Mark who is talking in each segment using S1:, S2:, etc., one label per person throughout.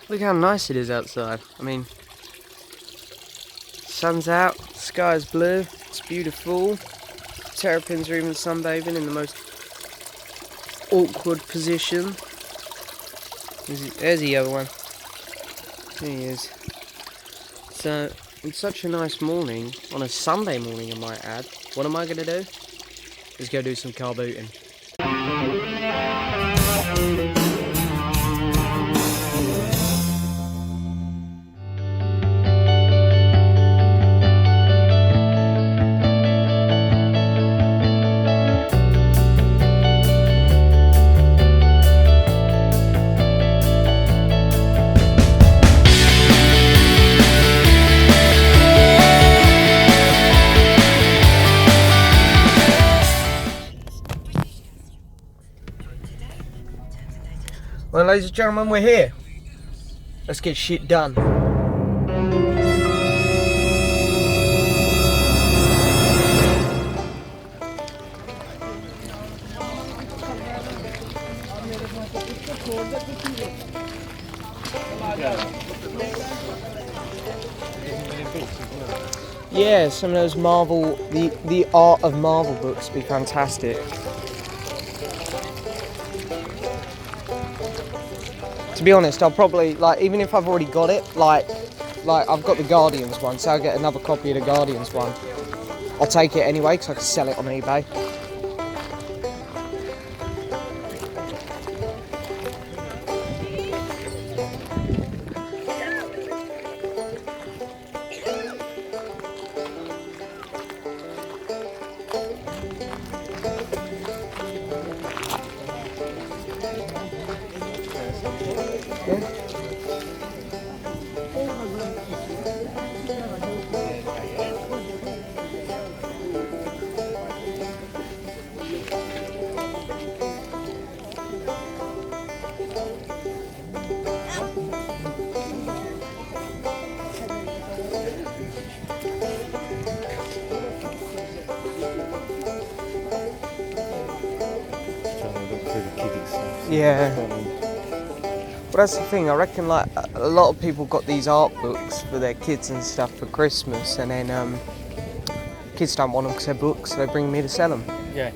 S1: Look how nice it is outside. I mean, sun's out, sky's blue, it's beautiful. Terrapins are even sunbathing in the most awkward position. There's the other one. There he is. So, it's such a nice morning, on a Sunday morning I might add. What am I going to do? Is go do some car booting. Well, ladies and gentlemen, we're here. Let's get shit done. Yeah, some of those Marvel, the Art of Marvel books would be fantastic. To be honest, I'll probably, like, even if I've already got it, like I've got the Guardians one, so I'll get another copy of the Guardians one. I'll take it anyway, because I can sell it on eBay. Yeah. Well, that's the thing. I reckon, like, a lot of people got these art books for their kids and stuff for Christmas, and then kids don't want them because they're books, so they bring me to sell them.
S2: Yeah.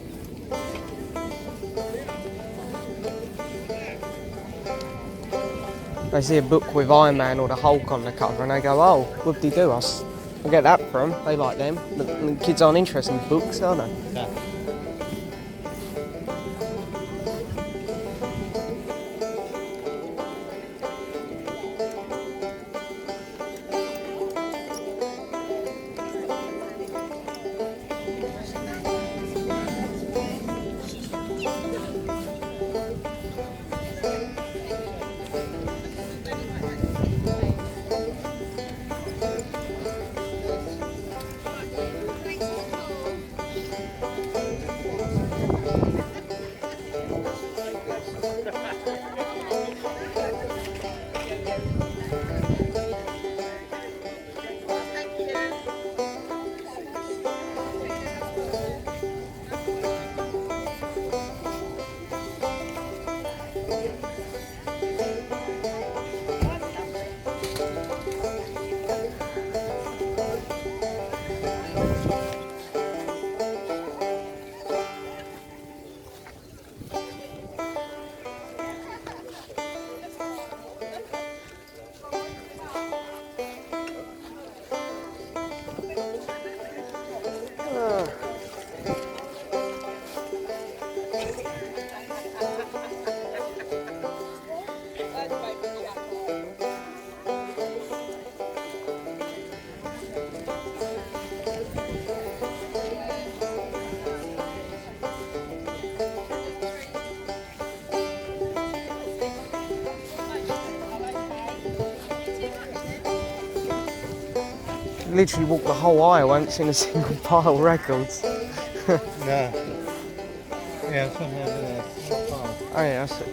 S1: They see a book with Iron Man or the Hulk on the cover, and they go, "Oh, whoop-de-doo, I'll get that from 'em." They like them. The kids aren't interested in books, are they?
S2: No.
S1: Literally walked the whole aisle, I haven't seen a single pile of records.
S2: No. Yeah, something over there.
S1: Oh yeah, that's it.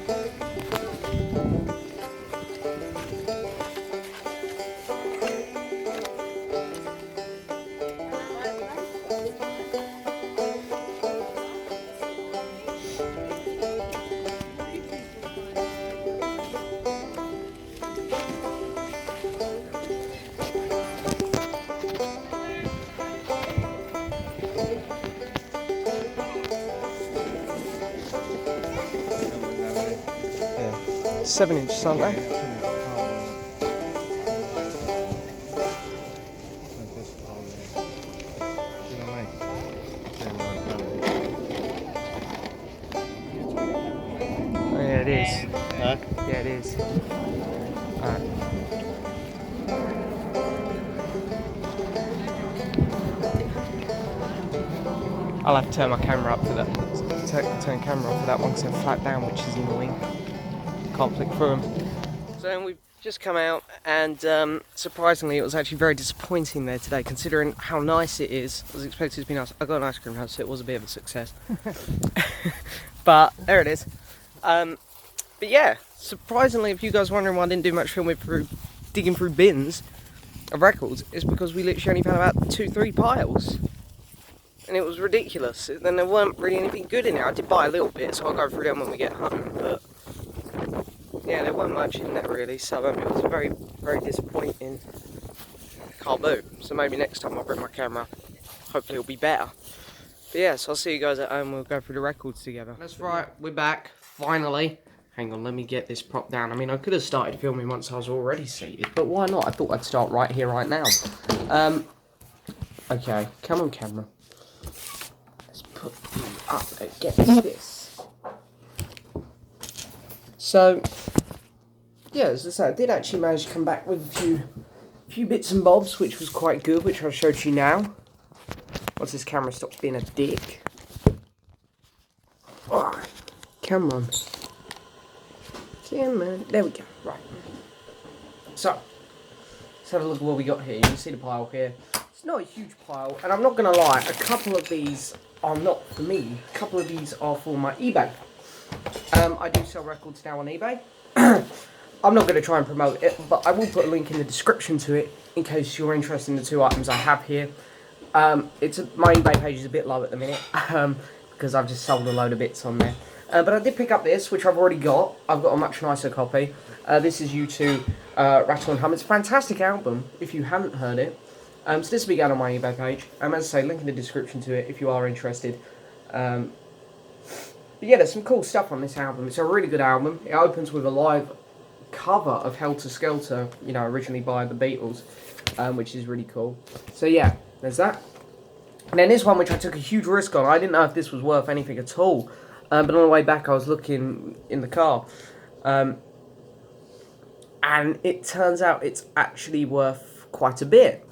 S1: 7-inch, aren't they?
S2: Oh
S1: yeah, it is.
S2: Huh?
S1: Yeah, it is. Alright. I'll have to turn my camera up for that. Turn camera off for that one because they're flat down, which is annoying. Can't flick through them. So we've just come out, and surprisingly, it was actually very disappointing there today, considering how nice it is. I was expecting it to be nice. I got an ice cream house, so it was a bit of a success. But there it is. But yeah, surprisingly, if you guys are wondering why I didn't do much filming through digging through bins of records, it's because we literally only found about 2-3 piles. And it was ridiculous. Then there weren't really anything good in there. I did buy a little bit, so I'll go through them when we get home. But yeah, there wasn't much in there really, so it was a very, very disappointing car boot. So maybe next time I'll bring my camera. Hopefully it'll be better. But yeah, so I'll see you guys at home. We'll go through the records together. That's right, we're back, finally. Hang on, let me get this prop down. I mean, I could have started filming once I was already seated, but why not? I thought I'd start right here, right now. Okay, come on camera. Let's put you up against this. So, yeah, as I said, I did actually manage to come back with a few bits and bobs, which was quite good, which I'll show to you now. Once this camera stops being a dick. Oh, come on. Come on. There we go. Right. So, let's have a look at what we got here. You can see the pile here. It's not a huge pile, and I'm not going to lie, a couple of these are not for me. A couple of these are for my eBay. I do sell records now on eBay. I'm not going to try and promote it, but I will put a link in the description to it in case you're interested in the two items I have here. My eBay page is a bit low at the minute because I've just sold a load of bits on there. But I did pick up this, which I've already got. I've got a much nicer copy. This is U2 Rattle and Hum. It's a fantastic album if you haven't heard it. So this will be going on my eBay page. As I say, link in the description to it if you are interested. But yeah, there's some cool stuff on this album. It's a really good album. It opens with a live cover of Helter Skelter, you know, originally by the Beatles, which is really cool. So yeah, there's that. And then this one, which I took a huge risk on. I didn't know if this was worth anything at all. But on the way back, I was looking in the car. And it turns out it's actually worth quite a bit.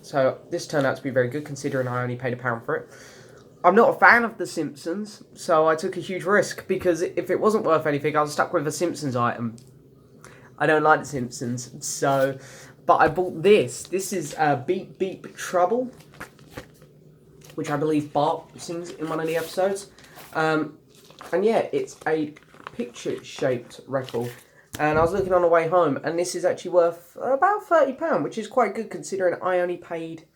S1: So this turned out to be very good, considering I only paid £1 for it. I'm not a fan of The Simpsons, so I took a huge risk, because if it wasn't worth anything, I was stuck with a Simpsons item. I don't like The Simpsons, so... But I bought this. This is Beep Beep Trouble, which I believe Bart sings in one of the episodes. And yeah, it's a picture-shaped record. And I was looking on the way home, and this is actually worth about £30, which is quite good considering I only paid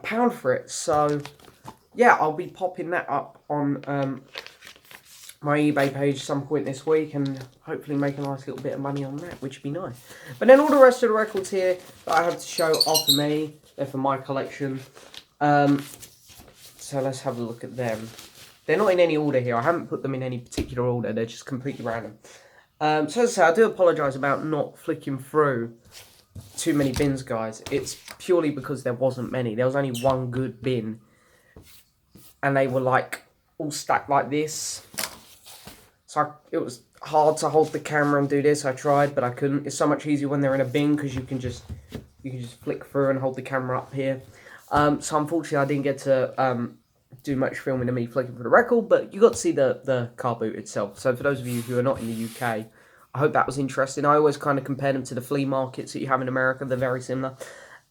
S1: £1 for it. So, yeah, I'll be popping that up on my eBay page some point this week, and hopefully make a nice little bit of money on that, which would be nice. But then all the rest of the records here that I have to show are for me. They're for my collection. So let's have a look at them. They're not in any order here. I haven't put them in any particular order. They're just completely random. So as I say, I do apologise about not flicking through too many bins, guys. It's purely because there wasn't many. There was only one good bin. And they were like all stacked like this. So it was hard to hold the camera and do this. I tried, but I couldn't. It's so much easier when they're in a bin because you can just flick through and hold the camera up here. So unfortunately, I didn't get to do much filming of me flicking for the record, but you got to see the car boot itself. So for those of you who are not in the UK, I hope that was interesting. I always kind of compare them to the flea markets that you have in America. They're very similar.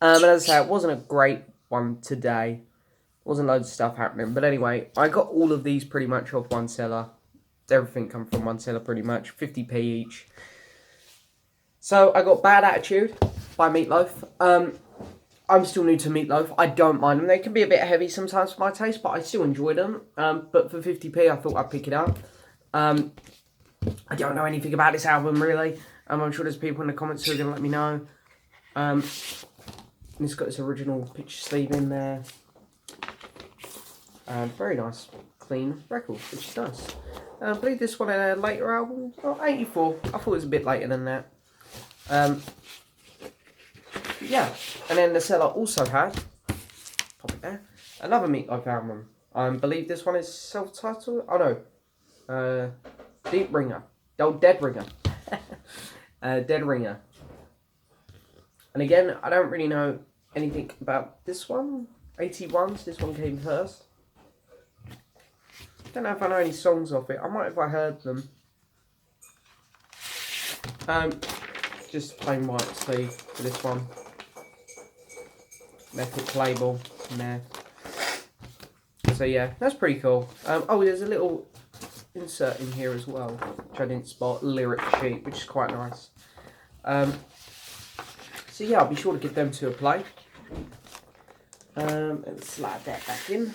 S1: And as I say, it wasn't a great one today. Wasn't loads of stuff happening. But anyway, I got all of these pretty much off one seller. Everything come from one seller pretty much. 50p each. So I got Bad Attitude by Meatloaf. I'm still new to Meatloaf. I don't mind them. They can be a bit heavy sometimes for my taste, but I still enjoy them. But for 50p, I thought I'd pick it up. I don't know anything about this album, really. I'm sure there's people in the comments who are going to let me know. And it's got its original picture sleeve in there. Very nice. clean record, which is nice. I believe this one had a later album, 84. I thought it was a bit later than that. Yeah, and then the seller also had, pop it there, another Meatloaf album. I believe this one is self-titled. Oh no, Deep Ringer, Dead Ringer, Dead Ringer. And again, I don't really know anything about this one. 81, so this one came first. Don't know if I know any songs off it. I might if I heard them. Just plain white sleeve for this one. Metal label in there. So yeah, that's pretty cool. Oh, there's a little insert in here as well, which I didn't spot. Lyric sheet, which is quite nice. So yeah, I'll be sure to give them to a play. And slide that back in.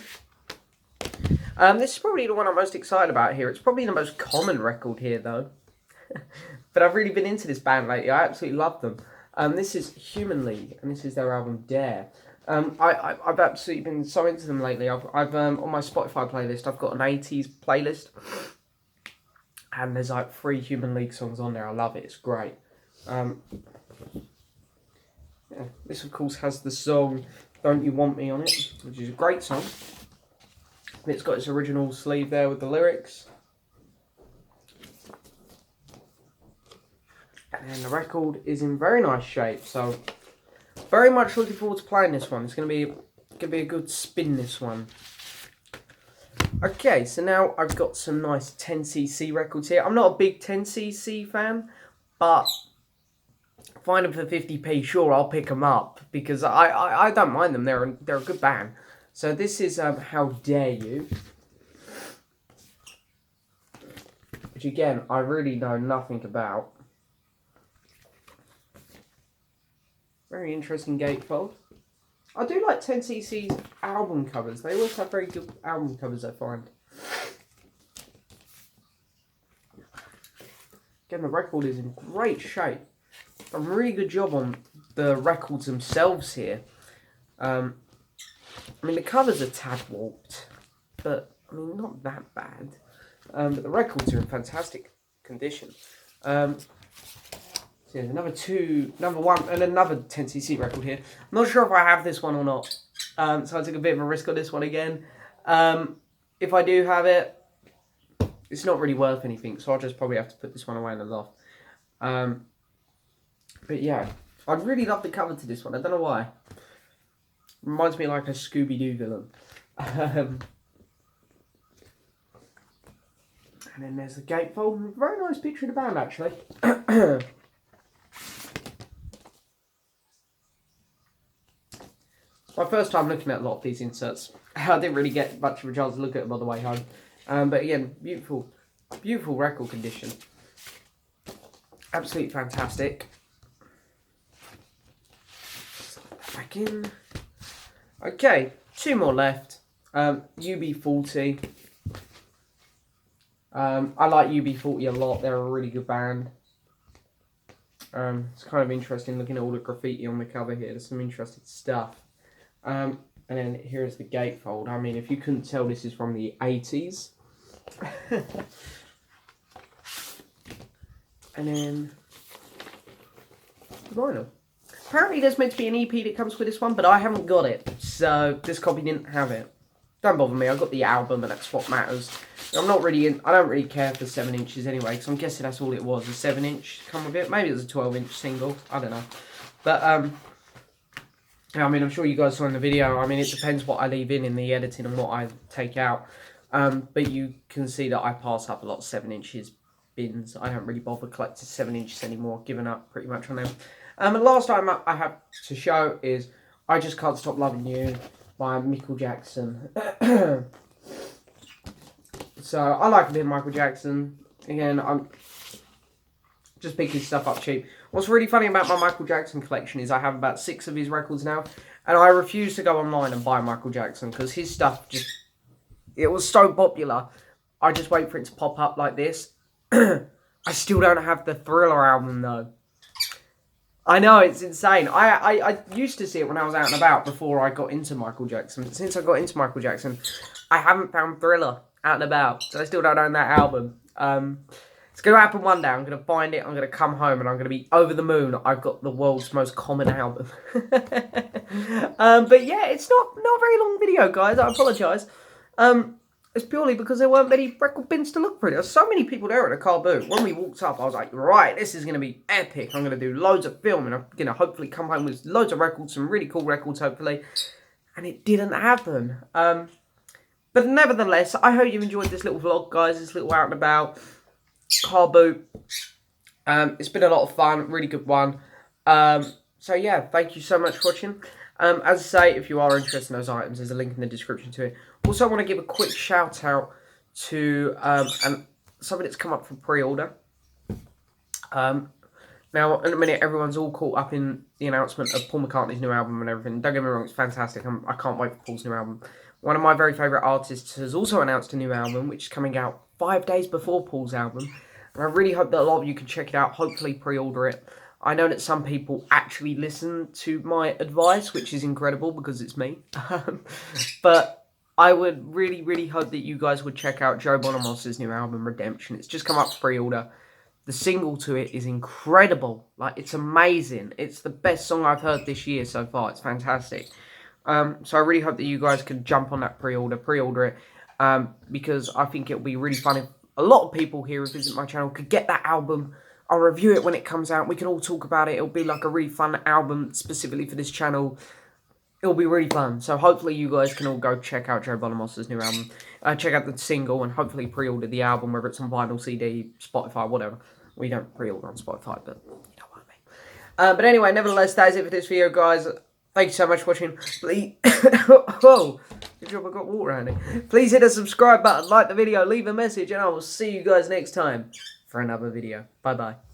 S1: This is probably the one I'm most excited about here. It's probably the most common record here though. But I've really been into this band lately. I absolutely love them. This is Human League, and this is their album Dare. I've absolutely been so into them lately. I've on my Spotify playlist, I've got an 80s playlist. And there's like 3 Human League songs on there. I love it. It's great. Yeah, this of course has the song Don't You Want Me on it, which is a great song. It's got its original sleeve there with the lyrics. And then the record is in very nice shape, so very much looking forward to playing this one. It's gonna be a good spin, this one. Okay, so now I've got some nice 10cc records here. I'm not a big 10cc fan, but find them for 50p, sure, I'll pick them up because I don't mind them. They're a good band. So this is How Dare You, which again I really know nothing about. Very interesting gatefold. I do like 10cc's album covers. They always have very good album covers, I find. Again, the record is in great shape. A really good job on the records themselves here. I mean, the covers are tad warped, but I mean, not that bad. But the records are in fantastic condition. So yeah, number one, and another 10cc record here. I'm not sure if I have this one or not. So I took a bit of a risk on this one again. If I do have it, it's not really worth anything, so I'll just probably have to put this one away in the loft. But yeah, I really love the cover to this one. I don't know why. Reminds me like a Scooby-Doo villain. And then there's the gatefold. Very nice picture of the band, actually. My first time looking at a lot of these inserts. I didn't really get much of a chance to look at them on the way home. But again, beautiful record condition. Absolutely fantastic. Back in. Okay, 2 more left. UB40. I like UB40 a lot. They're a really good band. It's kind of interesting looking at all the graffiti on the cover here. There's some interesting stuff. And then here's the gatefold. I mean, if you couldn't tell, this is from the 80s. And then vinyl. Apparently there's meant to be an EP that comes with this one, but I haven't got it. So this copy didn't have it. Don't bother me, I got the album and that's what matters. I don't really care for 7 inches anyway, because I'm guessing that's all it was, a 7 inch come with it. Maybe it was a 12-inch single, I don't know. But, I mean, I'm sure you guys saw in the video, I mean, it depends what I leave in the editing and what I take out. But you can see that I pass up a lot of 7 inches bins. I don't really bother collecting 7 inches anymore, given up pretty much on them. And the last item I have to show is I Just Can't Stop Loving You by Michael Jackson. So, I like a bit of Michael Jackson. Again, I'm just picking stuff up cheap. What's really funny about my Michael Jackson collection is I have about 6 of his records now. And I refuse to go online and buy Michael Jackson because his stuff just... It was so popular. I just wait for it to pop up like this. I still don't have the Thriller album though. I know, it's insane. I used to see it when I was out and about before I got into Michael Jackson. But since I got into Michael Jackson, I haven't found Thriller. out and about. So I still don't own that album. It's going to happen one day. I'm going to find it. I'm going to come home and I'm going to be over the moon. I've got the world's most common album. But yeah, it's not a very long video, guys. I apologise. It's purely because there weren't many record bins to look for. There were so many people there at the car booth. When we walked up, I was like, right, this is going to be epic. I'm going to do loads of filming. I'm going to hopefully come home with loads of records, some really cool records, hopefully. And it didn't happen. But nevertheless, I hope you enjoyed this little vlog, guys. This little out and about car boot. It's been a lot of fun. Really good one. So yeah, thank you so much for watching. As I say, if you are interested in those items, there's a link in the description to it. Also, I want to give a quick shout out to something that's come up for pre-order. Now, in a minute, everyone's all caught up in the announcement of Paul McCartney's new album and everything. Don't get me wrong, it's fantastic. I can't wait for Paul's new album. One of my very favourite artists has also announced a new album, which is coming out 5 days before Paul's album. And I really hope that a lot of you can check it out, hopefully pre-order it. I know that some people actually listen to my advice, which is incredible because it's me. But I would really, really hope that you guys would check out Joe Bonamossa's new album, Redemption. It's just come up for pre-order. The single to it is incredible. Like, it's amazing. It's the best song I've heard this year so far. It's fantastic. So I really hope that you guys can jump on that pre-order it. Because I think it'll be really fun if a lot of people here who visit my channel could get that album. I'll review it when it comes out. We can all talk about it. It'll be like a really fun album specifically for this channel. It'll be really fun. So hopefully you guys can all go check out Joe Bonamossa's new album. Check out the single and hopefully pre-order the album, whether it's on vinyl, CD, Spotify, whatever. We don't pre-order on Spotify, but you know what I mean. But anyway, nevertheless, that is it for this video, guys. Thank you so much for watching. Please, whoa, good job I got water around it. Please hit the subscribe button, like the video, leave a message, and I will see you guys next time for another video. Bye-bye.